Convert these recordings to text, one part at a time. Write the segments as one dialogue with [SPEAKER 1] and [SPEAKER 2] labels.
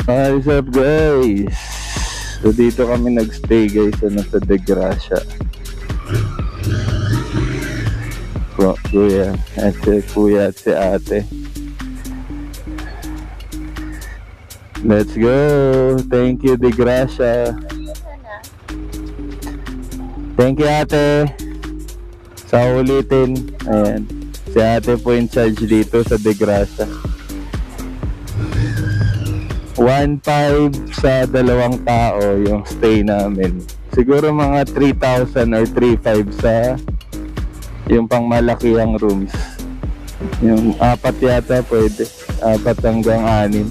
[SPEAKER 1] What's up guys? So dito kami nagstay guys sa De Gracia. Kuya at si ate. Let's go! Thank you De Gracia. Thank you ate. Sa ulitin. Ayan. Si ate po in charge dito sa De Gracia. 1,500 sa dalawang tao yung stay namin. Siguro mga 3,000 or 3,500 sa yung pang malaki ang rooms. Yung 4 yata pwede. 4 hanggang 6.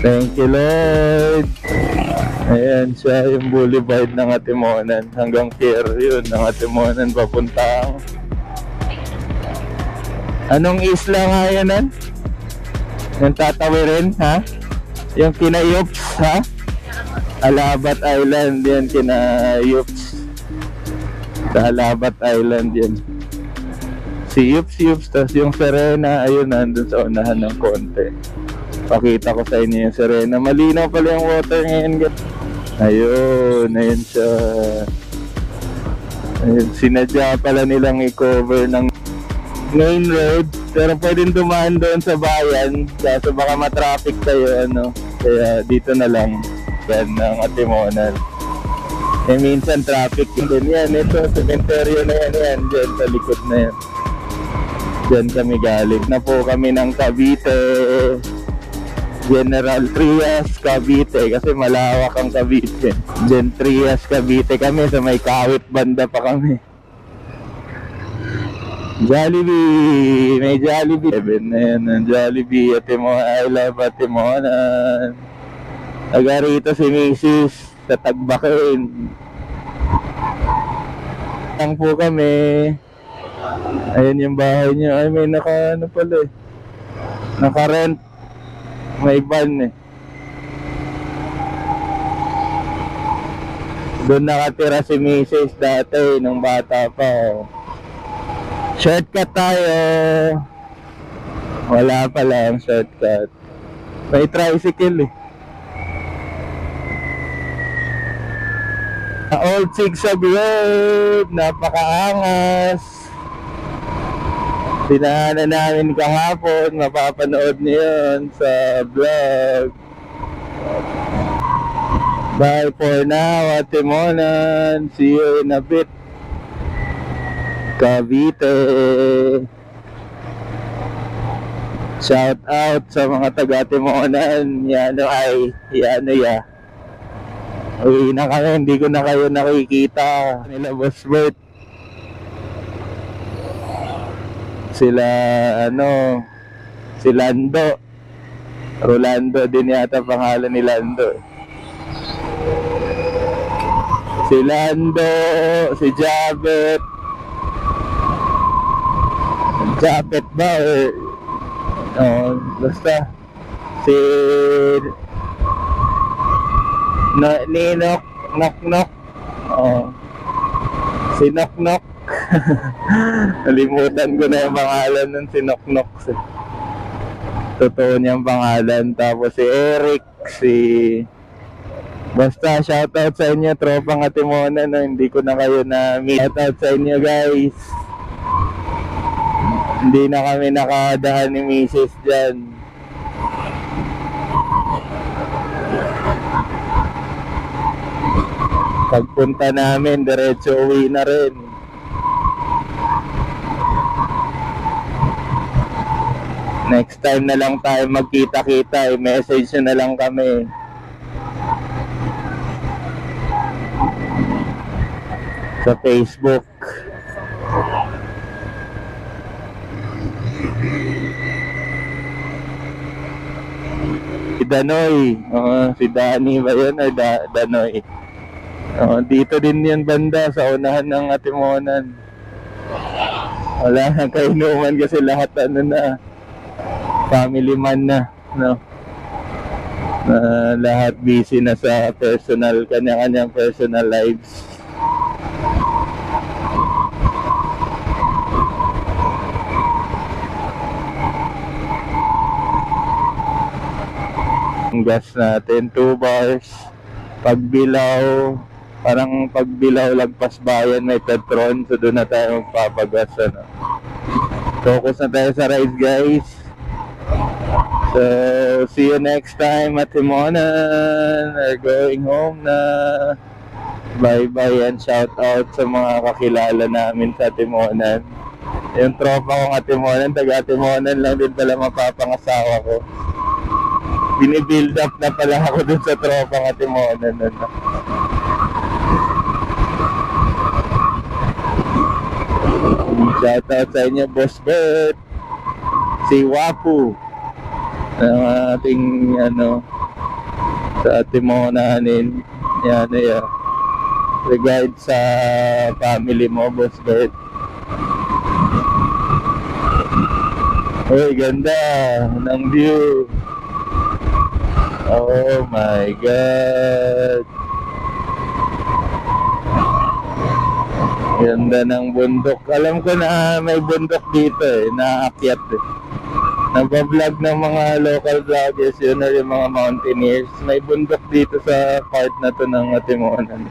[SPEAKER 1] Thank you Lord. Ayan siya yung boulevard ng Atimonan. Hanggang pier yun ng Atimonan papuntang. Anong isla nga yan? Yung tatawirin ha? Yung kina-Yups ha? Alabat Island yan, kina-Yups. Sa Alabat Island yan. Si Yups. Tapos yung Serena, ayun nandun sa unahan ng konti. Pakita ko sa inyo yung Serena. Malinaw pala yung water ngayon. Ayun siya. Ayun, sinadya pala nilang i-cover ng main road. Pero pwedeng dumaan doon sa bayan. Kaso baka matraffic tayo, Kaya dito na lang. Yan ng Atimonan. Minsan traffic din yan. Ito, cementerio na yan. Diyan sa likod na yan. Diyan kami galing. Na po kami ng Cavite. General Trias, Cavite. Kasi malawak ang Cavite. Gen Trias, Cavite kami. Sa may Kawit banda pa kami. Jollibee! May Jollibee. Even na yan ang Jollibee. I love Atimonan. Taga rito si Mrs. sa Tagbakin. Lang po kami. Ayan yung bahay niya. Ay may pala naka-rent. May van Doon nakatira si Mrs. dati nung bata pa. Shortcut tayo. Wala pala ang shortcut. May tricycle Old Sigsag Road. Napakaangas. Pinaanan namin kahapon. Mapapanood niyo yun sa vlog. Bye for now, Atimonan. See you in a bit. Cavite. Shout out sa mga taga Atimonan. Yano. Uwi na kami, hindi ko na kayo nakikita. Nila Boss Bert. Sila si Lando. Rolando din yata pangalan ni Lando. Si Lando, si Jabet. Jabet ba basta si Ninok, Nok. Si Nok. Nalimutan ko na yung pangalan ng si Nok. Totoo niyang pangalan. Tapos si Eric, basta shoutout sa inyo, tropang Atimonan. Hindi ko na kayo na-meet. Shoutout sa inyo guys. Hindi na kami nakadahan ni Mrs. dyan. Pagpunta namin, diretso uwi na rin. Next time na lang tayo magkita-kita. I-message na lang kami. Sa Facebook. Si Danoy. Si Danny ba yun? O Danoy? Dito din yan banda sa unahan ng Atimonan. Wala nang kainuman kasi lahat family man na, lahat busy na sa kanya-kanyang personal lives. gas natin, 2 bars. Pagbilaw, parang pagbilaw lagpas bayan may Petron, so doon na tayo magpapagas, ano. Focus na tayo sa rides, guys. So see you next time at Timonan. We're going home na. Bye bye and shout out sa mga kakilala namin sa Timonan. Yung tropa kong Timonan, taga Timonan lang din pala mapapangasawa ko. Binibuild up na pala ako dun sa tropa ng Timonan. Shout out sa inyo, Boss Bert, si Wapu, ang ating sa Timonanin. Yan. Regards sa family mo, Boss Bert. Uy, ganda ng view. Oh my God. Ganda ng bundok. Alam ko na may bundok dito naakyat Nagpa-vlog ng mga local vloggers yun or yung mga mountaineers. May bundok dito sa part na to ng Timonan.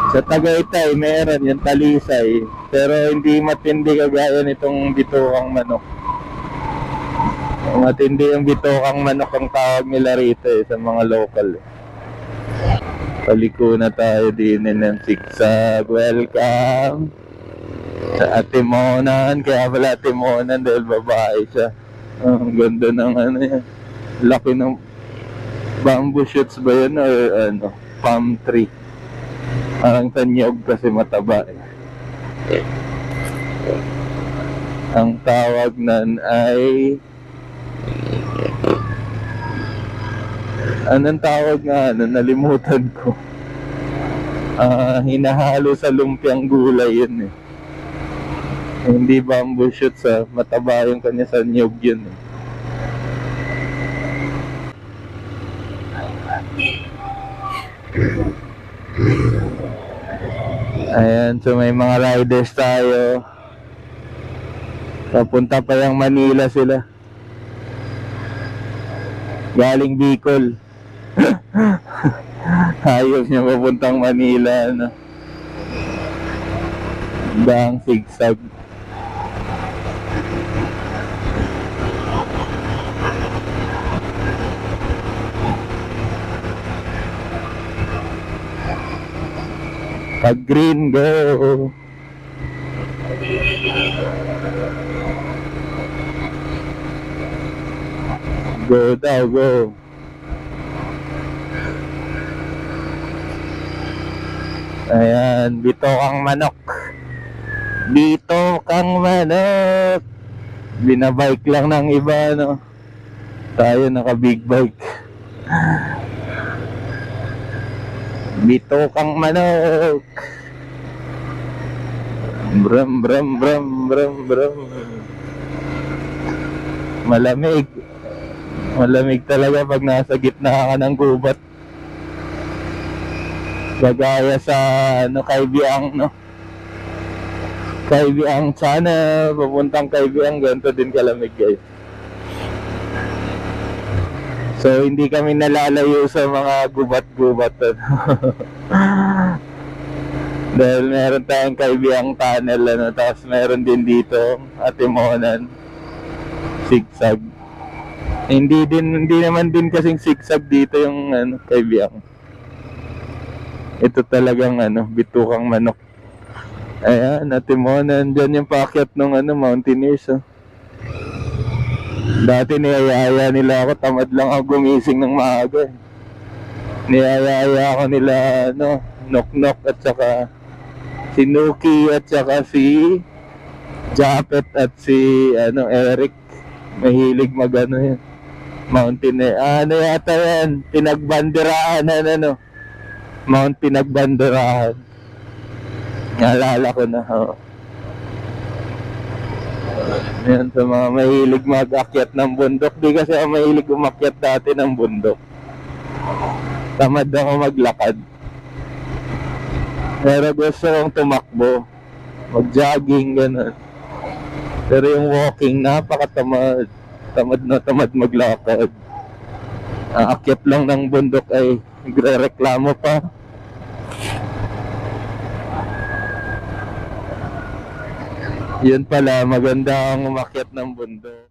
[SPEAKER 1] Sa Tagaytay meron yung talisay, pero hindi matindi kagaya nitong bitukang manok. Matindi yung bitukang manok ang tawag nila rito sa mga local. Paliko na tayo din ng zigzag. Welcome sa Timonan. Kaya pala Timonan dahil babae siya. Ang ganda ng yan. Laki ng bamboo shoots ba yun or palm tree. Parang tanyog kasi mataba Ang tawag nan ay anong tawag nga nalimutan ko. Hinahalo sa lumpiang gulay yun Hindi bamboo shoots mataba yung kanya tanyog yun Ayan, so may mga riders tayo. Papunta pa yung Manila sila. Galing Bicol. Hayop niya papuntang Manila, Dang zigzag. Pag green, go! Go daw, go! Ayan, bitokang manok. Bitokang manok! Binabike lang ng iba, Tayo naka big bike. Bitokang manok. Bram bram bram bram bram. Malamig. Malamig talaga pag nasa gitna ka ng gubat. Gagaya sa Kaybiang, Kaybiang sana papuntang Kaybiang, ganito din kalamig, guys. So hindi kami nalalayo sa mga gubat-gubat dahil meron tayong Kaybiang tunnel tapos meron din dito Timonan zigzag. Hindi naman din kasing zigzag dito yung Kaybiang. Ito talagang bitukang manok. Ayan, Timonan, dyan yung paakyat ng mountaineers Dati niyayaya nila ako, tamad lang ako gumising ng maaga. Niyayaya ako nila Nok Nok at saka si Nuki at saka si Japet at si Eric. Mahilig yan. Mountain yata yan, Pinagbanderahan Mount Pinagbanderahan. Naalala ko na, oh. Yan, sa mga mahilig mag-akyat ng bundok. Di kasi ako mahilig umakyat dati ng bundok. Tamad ako maglakad. Pero gusto kong tumakbo. Mag-jogging, gano'n. Pero yung walking, napakatamad. Tamad na tamad maglakad. Ang akyat lang ng bundok ay nagre-reklamo pa. Yun pala, maganda ang umakyat ng bundok.